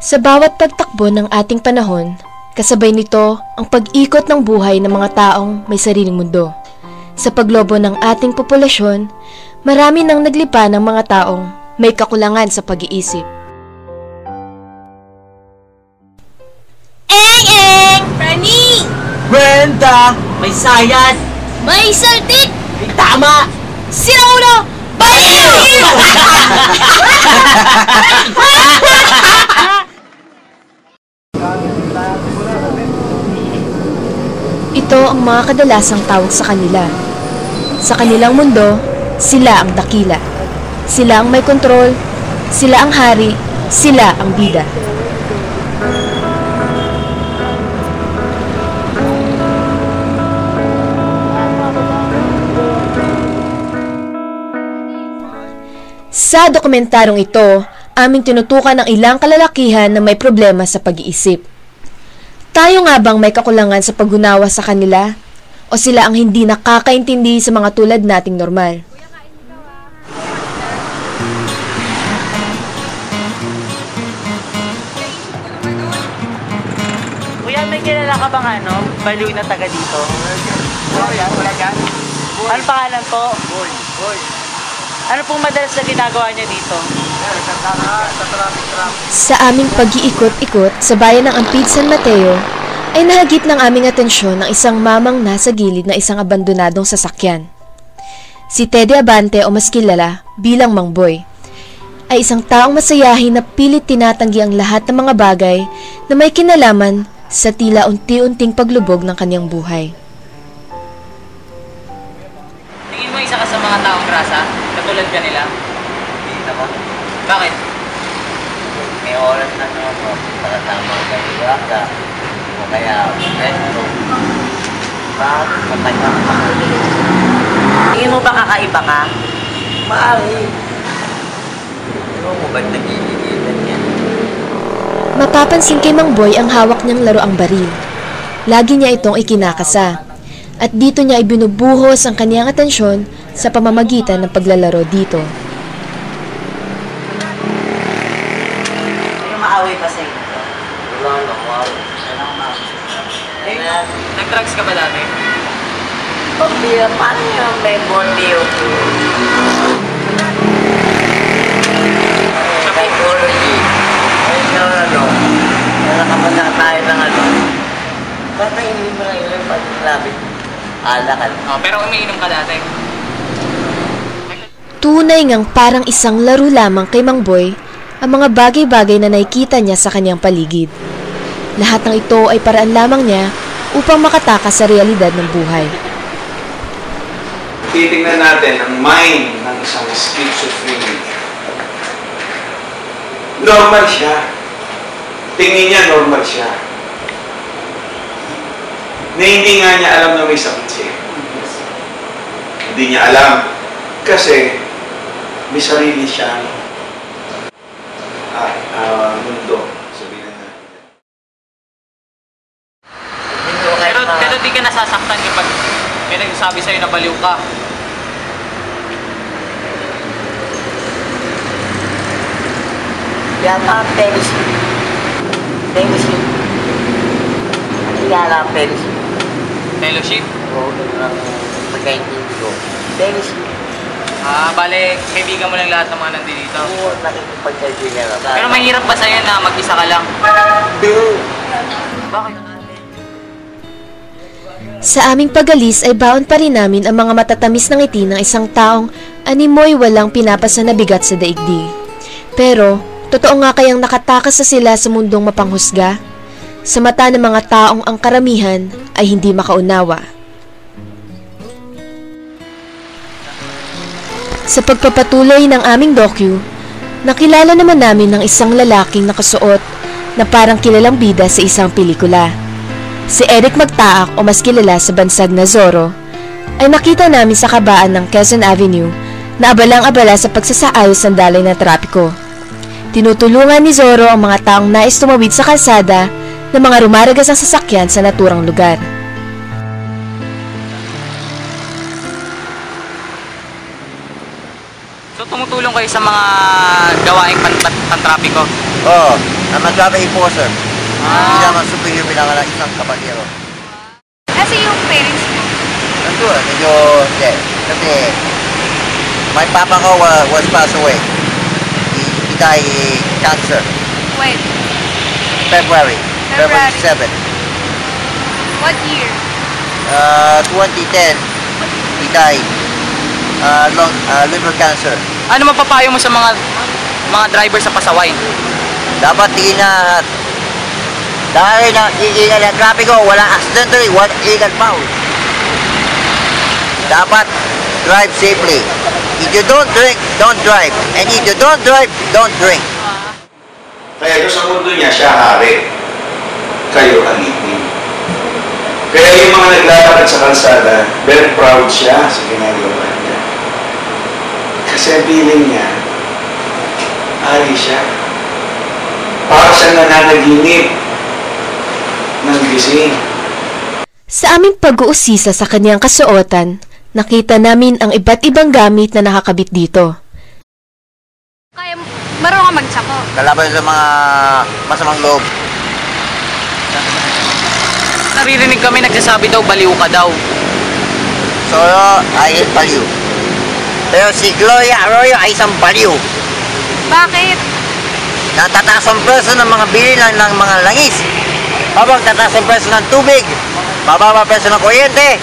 Sa bawat pagtakbo ng ating panahon, kasabay nito ang pag-ikot ng buhay ng mga taong may sariling mundo. Sa paglobo ng ating populasyon, marami nang naglipa ng mga taong may kakulangan sa pag-iisip. Eng! Rani! Brenda! May sayad! May saltik! May tama! Sira ulo! Baliw! Ito ang mga kadalasang tawag sa kanila. Sa kanilang mundo, sila ang dakila. Sila ang may kontrol, sila ang hari, sila ang bida. Sa dokumentarong ito, aming tinutukan ang ilang kalalakihan na may problema sa pag-iisip. Tayo nga bang may kakulangan sa pag-unawa sa kanila? O sila ang hindi nakakaintindi sa mga tulad nating normal? Kuya, may kilala ka bang baliw na taga dito? Wala yan. Ano pangalan po? Boy. Ano pong madalas na ginagawa niya dito? Sa aming pag-iikot-ikot sa bayan ng Ampid San Mateo, ay nahagip ng aming atensyon ng isang mamang nasa gilid ng isang abandonadong sasakyan. Si Teddy Abante o mas kilala bilang Mang Boy, ay isang taong masayahin na pilit tinatanggi ang lahat ng mga bagay na may kinalaman sa tila unti-unting paglubog ng kanyang buhay. Tingin mo isa ka sa mga taong grasa? Katulad ka nila? Hindi naman. Bakit? May oras na naman po para tamang kayo grasa. O kaya resto. Bakit? Patay ka ka. Tingin mo ba kakaiba ka? Maaari. Tingin mo ba't nagigigitan yan? Mapapansin kay Mang Boy ang hawak niyang laruang baril. Lagi niya itong ikinakasa. At dito niya ibinubuhos ang kaniyang atensyon sa pamamagitan ng paglalaro dito. May maaway pa sa inyo? Wala naman. Nag-drugs ka ba dati? Paano yung may bondeo? Sa psychology. Nakapasa tayo ng Ba't nainin mo lang yung pag-labit? Alakal. Pero umiinom ka dati. Tunay ngang parang isang laro lamang kay Mang Boy ang mga bagay-bagay na nakikita niya sa kanyang paligid. Lahat ng ito ay paraan lamang niya upang makatakas sa realidad ng buhay. Titingnan natin ang mind ng isang schizophrenic. Normal siya. Tingin niya normal siya. Na hindi nga niya alam na may sakit siya. Hindi niya alam. Kasi may sarili siyang mundo. Sabihin na natin. Pero di ka nasasaktan kapag may nagsasabi sa'yo na baliw ka. Yata ang fellowship. Fellowship. Hindi nga lang fellowship. Fellowship? Oo, ang pagkaintindi ko. Fellowship. Bale, kaibigan mo lang lahat ng mga nandito. Oo, nakikipagkaibigan na. Pero mahirap ba sa'yo na mag-isa ka lang? Bakit? Sa aming pag-alis ay baon pa rin namin ang mga matatamis ng ngiti ng isang taong animoy walang pinapasa na bigat sa daigdig. Pero, totoo nga kayang nakatakas sa sila sa mundong mapanghusga? Sa mata ng mga taong ang karamihan ay hindi makaunawa. Sa pagpapatuloy ng aming docu, nakilala naman namin ng isang lalaking nakasuot na parang kilalang bida sa isang pelikula. Si Eric Magtaak o mas kilala sa bansag na Zorro, ay nakita namin sa kabaan ng Quezon Avenue na abalang-abala sa pagsasaayos ng daloy ng trapiko. Tinutulungan ni Zorro ang mga taong nais tumawid sa kalsada ng mga rumaragas ang sasakyan sa naturang lugar. So tumutulong tumutulong kayo sa mga gawaing pan-trapiko? Oo, I'm a traffic enforcer. Hindi naman superior bilang isang kabalyero. Kasi yung parents mo. Nandun, medyo, hindi. Kasi, my papa ko was passed away. He died cancer. When? February 7. What year? 2010, he died. Liver cancer. Ano mapapayo mo sa mga driver sa pasaway? Dapat ingat. Dahil na iingat ang trapiko, wala accidentally, wala ingat foul. Dapat drive safely. If you don't drink, don't drive. And if you don't drive, don't drink. Kaya doon sa mundo niya, siya hari. Kayo alipin. Kaya yung mga naglalakad sa kalsada, very proud siya sa ginagawa niya. Kasi ang feeling niya, hari siya. Para siya nananaginip ng gising. Sa aming pag-uusisa sa kanyang kasuotan, nakita namin ang iba't ibang gamit na nakakabit dito. Kaya marunong ka magsako. Kalaban sa mga masamang loob. Naririnig kami nagsasabi daw, baliw ka daw. So, ay baliw. Pero si Gloria Arroyo ay isang baliw. Bakit? Natataas ang presyo ng mga bilihan ng mga langis. Habang tataas ang presyo ng tubig, mababa presyo ng kuryente,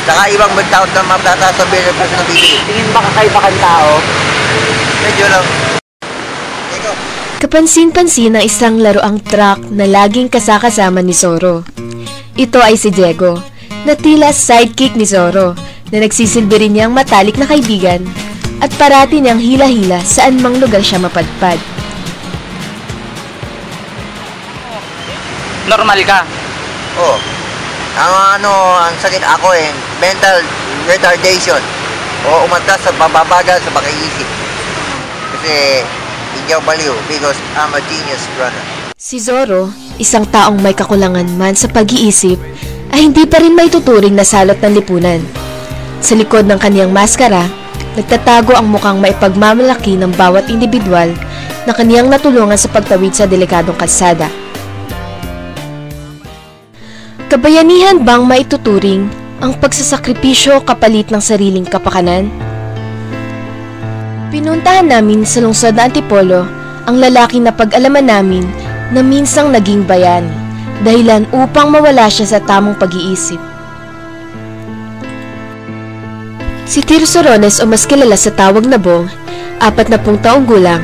saka ibang magtaot na matataas ang presyo ng bili. Tingin ba kakaiba kang tao? Medyo lang. Ikaw. Kapansin-pansin ng isang laroang truck na laging kasakasama ni Zoro. Ito ay si Diego, na tila sidekick ni Zoro, na nagsisilbi rin niyang matalik na kaibigan at parati niyang hila-hila saan mang lugar siya mapadpad. Normal ka. Oh. Ang sakit ako mental retardation. O umatas sa pababagal sa pag-iisip. Kasi hindi ako baliw because I'm a genius runner. Si Zoro, isang taong may kakulangan man sa pag-iisip, ay hindi pa rin may tuturing na salot ng lipunan. Sa likod ng kaniyang maskara, nagtatago ang mukhang maipagmamalaki ng bawat individual na kaniyang natulungan sa pagtawid sa delikadong kalsada. Kabayanihan bang maituturing ang pagsasakripisyo kapalit ng sariling kapakanan? Pinuntahan namin sa lungsod na Antipolo ang lalaki na pag-alaman namin na minsang naging bayani, dahilan upang mawala siya sa tamang pag-iisip. Si Tirso Rones o mas kilala sa tawag na Bong, 40 taong gulang,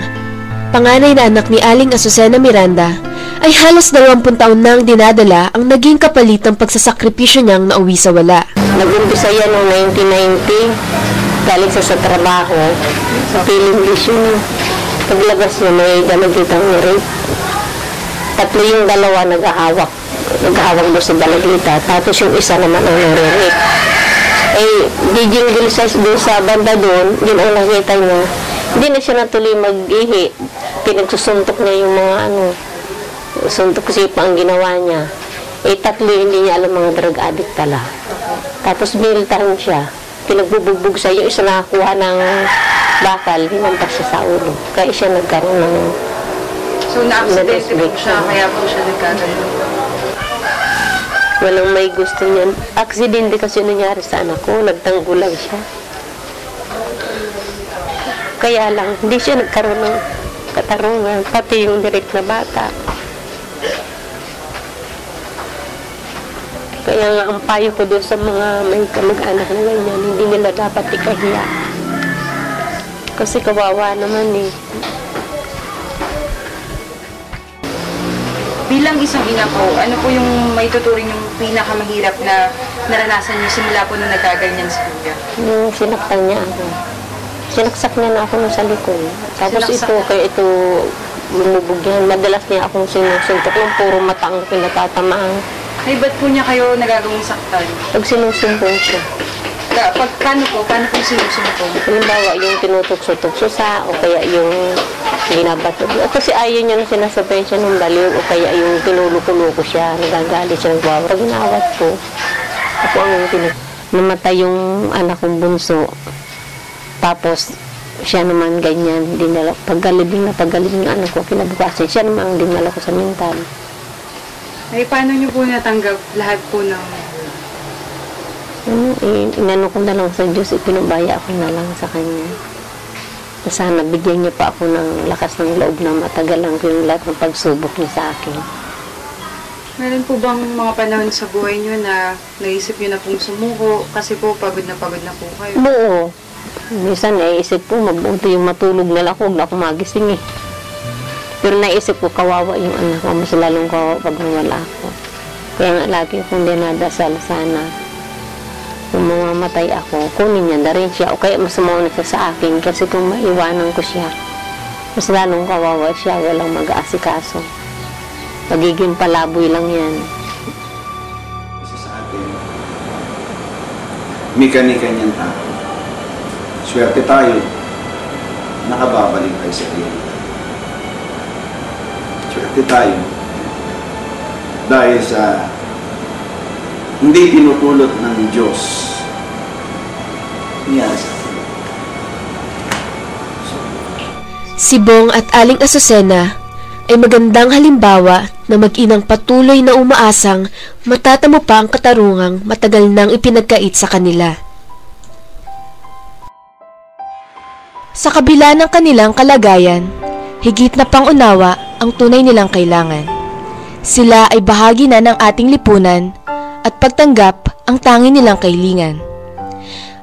panganay na anak ni Aling Azucena Miranda, ay halos 20 taon nang dinadala ang naging kapalit ng pagsasakripisyo niyang nauwi sa wala. Nag-umpisa yan noong 1990, galing sa trabaho, sa Piling Vision. Paglabas niya, may dalagitang rape. 3 yung dalawa naghahawak doon sa dalagita, tapos yung isa naman ang nare-rape. Gigil siya doon sa banda doon, yun ang nakita niya. Hindi na siya natuloy mag-ihi. Pinagsusuntok niya yung mga suntok sipa ang ginawa niya. 3 hindi niya alam mga drug addict pala. Tapos militahan siya. Pinagbubugbog siya. Yung isa nakakuha ng bakal, hinampas siya sa ulo. Kaya siya nagkaroon ng So, na-accidente po siya, kaya po siya nagkagano. walang may gusto niyan. Aksidente kasi nangyari sa anak ko. Nagtanggulang siya. Kaya lang, hindi siya nagkaroon ng katarungan. Pati yung direct na bata. Kaya nga ang payo ko doon sa mga may kamag-anak na ganyan, hindi nila dapat ikahiya. Kasi kawawa naman eh. Bilang isang ina po, ano po yung may tuturing yung pinakamahirap na naranasan niyo simula po nung nagkaganyan si Kuya? Yung sinaktan niya ako. Sinaksak niya na ako nung sa likod. Tapos ito, lumubog yan. Madalas niya akong sinusuntok yung puro mata ang pinatatamaan. Ay, ba't po niya kayo nagagawang saktan? Pag sinusumpong ko, Paano po sinusumpong? halimbawa yung tinutukso-tukso sa o kaya yung ginabato. At kasi ayaw niya na sinasabay siya ng baliw o kaya yung tinuluko-luko siya, nagagalit siya ng wawa. Ginawat ko. Ako ang namatay yung anak kong bunso. Tapos, siya naman ganyan, dinala, paggalibing ng anak ko, kinabukasan, siya naman ang dinala ko sa mental. Ay, paano niyo po natanggap lahat po ng... Inano ko na lang sa Diyos, ipinubaya ko na lang sa Kanya. Sana bigyan niya pa ako ng lakas ng loob na matagalan ko yung lahat ng pagsubok niya sa akin. Meron po bang mga panahon sa buhay niyo na naisip niyo na pong sumuko kasi po pagod na po kayo? Oo. Minsan naisip ko, mabuti yung matulog na lang ako, huwag na ako magising eh. Pero naisip ko, kawawa yung anak ko, mas lalong kawawa pag wala ako. Kaya nga lagi kong dinadasal sana. Kung mamamatay ako, kunin niya na rin siya. O kaya mas mauna siya sa akin kasi kung maiwanan ko siya, mas lalong kawawa siya, walang mag-aasikaso. Magiging palaboy lang yan. Isa sa atin, may kanya-kanyang tao. Swerte tayo, nakababalik tayo sa iyo. Swerte tayo, dahil sa hindi tinutulot ng Diyos. Nangyari sa atin. Si Bong at Aling Azucena ay magandang halimbawa na mag-inang patuloy na umaasang matatamo pa ang katarungang matagal nang ipinagkait sa kanila. Sa kabila ng kanilang kalagayan, higit na pangunawa ang tunay nilang kailangan. Sila ay bahagi na ng ating lipunan at pagtanggap ang tangi nilang kahilingan.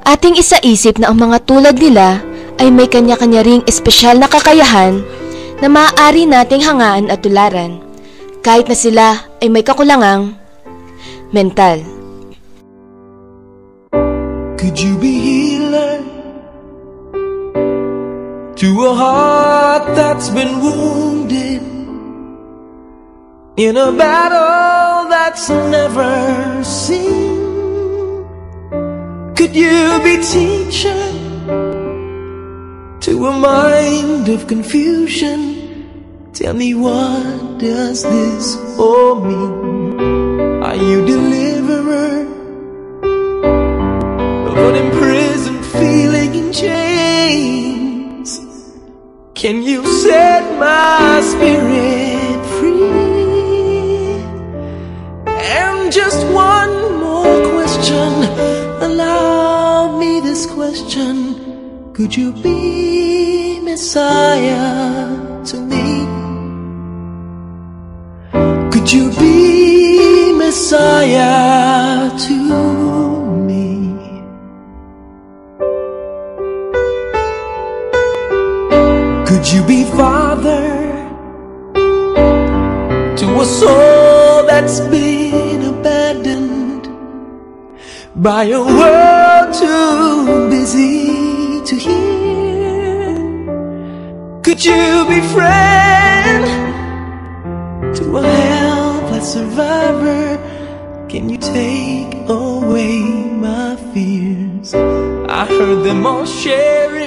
Ating isaisip na ang mga tulad nila ay may kanya-kanya ring espesyal na kakayahan na maaari nating hangaan at tularan kahit na sila ay may kakulangang mental. Could you be healer to a heart that's been wounded in a battle that's never seen? Could you be teacher to a mind of confusion? Tell me, what does this all mean? Are you deliverer of an imprisoned feeling in chains? Can you set my spirit free? And just one more question, allow me this question. Could you be Messiah to me? Could you be Messiah to me? Could you be Father to a soul that's been abandoned by a world too busy to hear? Could you be friend to a helpless survivor? Can you take away my fears? I heard them all sharing